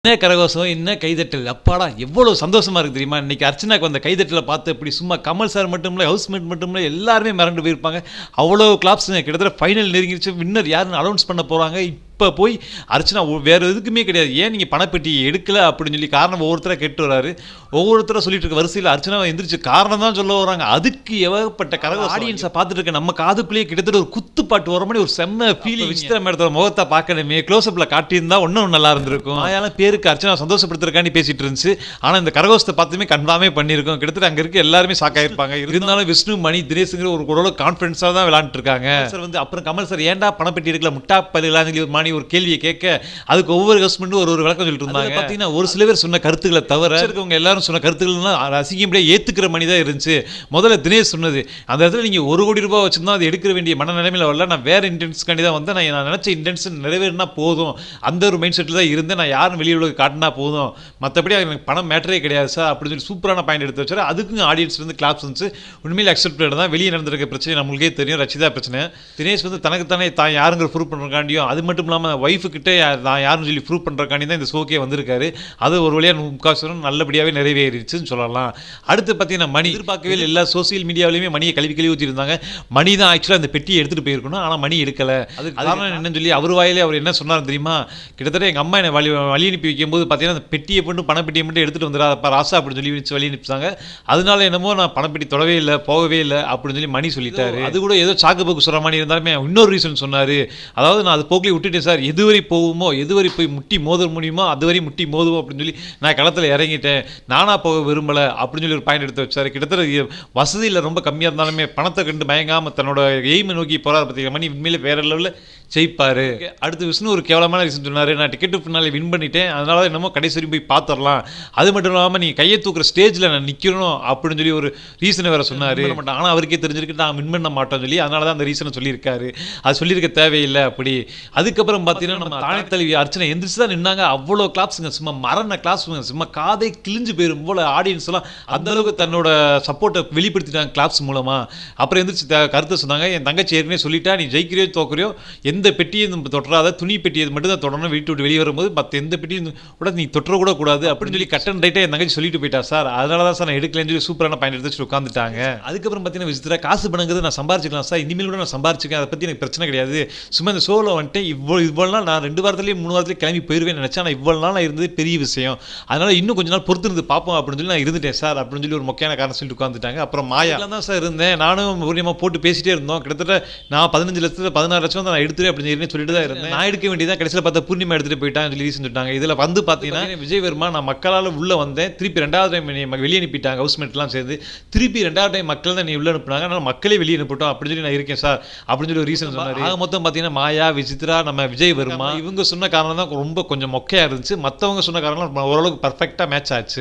என்ன கரகோஷம், என்ன கைதட்டல்! அப்பாடா! எவ்வளோ சந்தோஷமா இருக்கு தெரியுமா? இன்னைக்கு அர்ச்சனாக்கு வந்த கைதட்டல பார்த்து இப்படி சும்மா கமல் சார் மட்டும் இல்ல, ஹவுஸ்மேட் மட்டும் இல்ல, எல்லாருமே மிரண்டு போயிருப்பாங்க. அவ்வளோ கிளாப்ஸுங்க. கிட்டத்தட்ட ஃபைனல் நெருங்கிருச்சு. வின்னர் யாருன்னு அனௌன்ஸ் பண்ண போறாங்க. இப்ப போய் அர்ச்சனா வேற எதுக்குமே கிடையாது. ஏன் நீங்க பணப்பெட்டி எடுக்கல அப்படின்னு சொல்லி காரணம் ஒவ்வொருத்தரா கேட்டு வராரு. ஒவ்வொருத்தரா சொல்லிட்டு இருக்க வரிசையில் அர்ச்சனா எந்திரிச்சு காரணம் தான் சொல்ல வராங்க. அதுக்கு ஏகப்பட்ட கரகோஷம். ஆடியன்ஸை பார்த்துட்டு இருக்க நம்ம காதுக்குள்ளேயே கிட்டத்தட்ட ஒரு குத்துப்பாட்டு வர மாதிரி ஒரு செம்ம ஃபீலிங். விசித்திர மேடத்தோட முகத்தை பார்க்கணுமே, க்ளோஸ்அப்ல காட்டியிருந்தா இன்னும் நல்லா இருந்திருக்கும். ஆயாலும் பேருக்கு அர்ச்சனா சந்தோஷப்படுத்துறதுக்காண்டி பேசிட்டு இருந்துச்சு. ஆனா இந்த கரகோஷத்தை பார்த்துமே கன்ஃபார்மே பண்ணியிருக்கோம். கிட்டத்தட்ட அங்க இருக்க எல்லாருமே ஷாக் ஆயிருப்பாங்க. இருந்தாலும் விஷ்ணு, மணி, தினேஷ்ங்கிற ஒரு ஓரளவு கான்ஃபிடன்ஸாக தான் விளையாண்டு இருக்காங்க. சார் வந்து அப்புறம் கமல் சார் ஏன்டா பணப்பெட்டி எடுக்கல முட்டா பதிலான்னு சொல்லி மணி ஒரு கேள்வியை கேட்க அதுக்கு ஒவ்வொரு ஹஸ்பண்டும் ஒரு விளக்கம் சொல்லிட்டு இருந்தாங்க. பார்த்தீங்கன்னா ஒரு சில பேர் சொன்ன கருத்துக்களை தவிர இருக்கவங்க எல்லாரும் சொன்ன கருத்துக்கள்லாம் ரசிக்கும்படியே ஏத்துக்கிற மணி தான் இருந்துச்சு. முதல்ல தினேஷ் சொன்னது, அந்த இடத்துல நீங்க ₹1 கோடி வச்சிருந்தா அது எடுக்கிற வேண்டிய மனநிலைமையில வரல. நான் வேற இன்டென்ஸ்காண்டி தான் வந்தேன். நான் நினைச்ச இன்டென்ஷன் நிறைவேறினா போதும், அந்த ஒரு மைண்ட் செட்டில் தான் இருந்தேன். நான் யாரும் வெளியுள்ள காட்டினா போதும், மற்றபடி எனக்கு பணம் மேட்டரே கிடையாது சார் அப்படின்னு சொல்லி சூப்பரான பாயிண்ட் எடுத்து வச்சாரு. அதுக்கும் ஆடியன்ஸ் வந்து கிளாப்ஸ் இருந்துச்சு. உண்மையிலே அக்செப்டட் தான். வெளியே நடந்திருக்க பிரச்சனை நம்மளுக்கே தெரியும், ரச்சிதா பிரச்சனை. தினேஷ் வந்து தனக்குத்தானே தான் யாருங்கிற ப்ரூவ் பண்ணுறக்காண்டியும், அது மட்டும் இல்லாமல் ஒய்ஃபு கிட்ட நான் யாருன்னு சொல்லி ப்ரூவ் பண்ணுறக்காண்டி தான் இந்த ஷோக்கே வந்திருக்காரு. அது ஒரு வழியாக முக்காசுரம் நல்லபடியாகவே நிறைவேறிடுச்சுன்னு சொல்லலாம். அடுத்து பார்த்தீங்கன்னா மணி எதிர்பார்க்கவே எல்லா சோசியல் மீடியாவிலையுமே மணியை கழுவி ஊற்றிருந்தாங்க. மணி தான் ஆக்சுவலாக அந்த பெட்டியை எடுத்துகிட்டு போயிருக்கணும், ஆனால் மணி எடுக்கலை. அதுக்கு காரணம் என்னன்னு சொல்லி அவர் வாயிலே அவர் என்ன சொன்னார் தெரியுமா? கிட்டத்தட்ட எங்கள் அம்மா என்னை வழி அனுப்பி வைக்கும்போது பார்த்தீங்கன்னா அந்த பெட்டியை மட்டும் பணப்பெட்டியை மட்டும் எடுத்துகிட்டு வந்துடாப்பா ராசா அப்படின்னு சொல்லி வழி அனுப்பிச்சாங்க. அதனால என்னமோ நான் பணப்பெட்டி தொடவே இல்லை, போகவே இல்லை அப்படின்னு சொல்லி மணி சொல்லிட்டாரு. அது கூட ஏதோ சாக்கு போக்கு சொல்கிற மாதிரி இருந்தாலுமே இன்னொரு ரீசன் சொன்னார். அதாவது நான் அது போக்கிலே விட்டுட்டேன் சார், எதுவரை போகுமோ எதுவரை போய் முட்டி மோத முடியுமோ அதுவரை முட்டி மோதுவோம் அப்படின்னு சொல்லி நான் களத்தில் இறங்கிட்டேன், நானாக போக விரும்பலை அப்படின்னு சொல்லி ஒரு பாயிண்ட் எடுத்து வச்சார். கிட்டத்தட்ட வசதியில் ரொம்ப கம்மியாக இருந்தாலுமே பணத்தை கண்டு பயங்காமல் தன்னோட எய்மை நோக்கி போகிறார். பார்த்தீங்கன்னா மணி உண்மையிலே வேற லெவலில் ஜெயிப்பார். அடுத்து விஷ்ணு ஒரு கேவலமான ரீசன் சொன்னார், நான் டிக்கெட்டு பின்னாலே வின் பண்ணிட்டேன், அதனால என்னமோ கடைசி வரையும் போய் பார்த்துடலாம், அது மட்டும் இல்லாமல் நீங்கள் கையை தூக்குற ஸ்டேஜில் நான் நிற்கணும் அப்படின்னு சொல்லி ஒரு ரீசனை வேறு சொன்னார். ஆனால் அவருக்கே தெரிஞ்சிருக்கு நான் வின் பண்ண மாட்டோம்னு சொல்லி, அதனால தான் அந்த ரீசனை சொல்லியிருக்காரு. அது சொல்லியிருக்க தேவையில்லை அப்படி. அதுக்கப்புறம் பார்த்தீங்கன்னா நம்ம தானே தலைவி அர்ச்சனை எந்திரிச்சு தான் நின்னாங்க. அவ்வளோ கிளாப்ஸுங்க, சும்மா மரண கிளாப்ஸுங்க, சும்மா காதை கிழிஞ்சு போயிடும் போல. ஆடியன்ஸ் எல்லாம் அந்த அளவுக்கு தன்னோட சப்போர்ட்டை வெளிப்படுத்திட்டாங்க கிளாப்ஸ் மூலமா. அப்புறம் எந்திரிச்சு கருத்தை சொன்னாங்க, என் தங்கச்சி ஏற்கனவே சொல்லிட்டா, நீ ஜெயிக்கிறியோ தோக்குறியோ எந்த பெட்டியும் தொட்டுறாத, துணி பெட்டியை மட்டும் தான் தொடரணும், வீட்டு விட்டு வெளியே வரும்போது மற்ற எந்த பெட்டியும் கூட நீ தொற்ற கூட கூடாது அப்படின்னு சொல்லி கட்டன் ரைட்டாக என் தங்கச்சி சொல்லிட்டு போயிட்டா சார். அதனால தான் சார் நான் எடுக்கலன்னு சொல்லி சூப்பரான பாயிண்ட் எடுத்து உட்காந்துட்டாங்க. அதுக்கப்புறம் பார்த்தீங்கன்னா விசித்திரா காசு பணங்கிறது நான் சம்பாரிச்சிக்கலாம் சார், இனிமேல் கூட நான் சம்பாரிச்சிக்கேன், அதை பற்றி எனக்கு பிரச்சனை கிடையாது. சும்மா இந்த ஷோவில் வந்துட்டு இவ்வளோ நாள் நான் 2 வாரத்துலேயே 3 வாரத்துலேயே கிளம்பி போயிடுவேன் நினச்சேன். ஆனால் இவ்வளோ நாள் நான் இருந்தது பெரிய விஷயம், அதனால் இன்னும் கொஞ்ச நாள் பொறுத்து இருந்து பார்ப்போம் அப்படின்னு சொல்லி நான் இருந்துட்டேன் சார் அப்படின்னு சொல்லி ஒரு முக்கியமான காரணம் சொல்லிட்டு உட்காந்துட்டாங்க. அப்புறம் மாயா தான் சார் இருந்தேன், நானும் மூலியமாக போட்டு பேசிட்டே இருந்தோம். கிட்டத்தட்ட நான் 15 லட்சத்தில் 16 லட்சம் தான் நான் எடுத்துருவேன் அப்படின்னு சொல்லிட்டு தான் இருந்தேன். நான் எடுக்க வேண்டியதான், கடைசியில் பார்த்தா பூர்ணிமா எடுத்துகிட்டு போயிட்டான்னு சொல்லி ரீசன் சொல்லிட்டாங்க. இதில் வந்து பார்த்தீங்கன்னா விஜய் வர்மா, நான் மக்களால் உள்ளே வந்தேன், திருப்பி 2வது டைம் வெளியே அனுப்பிட்டாங்க, ஹவுஸ்மேட்லாம் சேர்ந்து திருப்பி 2வது டைம் மக்கள் தான் நீ உள்ளே அனுப்புனாங்க, அதனால் மக்களே வெளியே அனுப்பிட்டோம் அப்படின்னு சொல்லி நான் இருக்கேன் சார் அப்படின்னு சொல்லி ஒரு ரீசன் சொன்னார். ஆக மொத்தம் பார்த்தீங்கன்னா மாயா, விசித்ரா, நம்ம விஜய் வர்மா இவங்க சொன்ன காரணம் தான் ரொம்ப கொஞ்சம் மொக்கையாக இருந்துச்சு. மற்றவங்க சொன்ன காரணம் ஓரளவுக்கு பர்ஃபெக்டாக மேட்ச் ஆச்சு.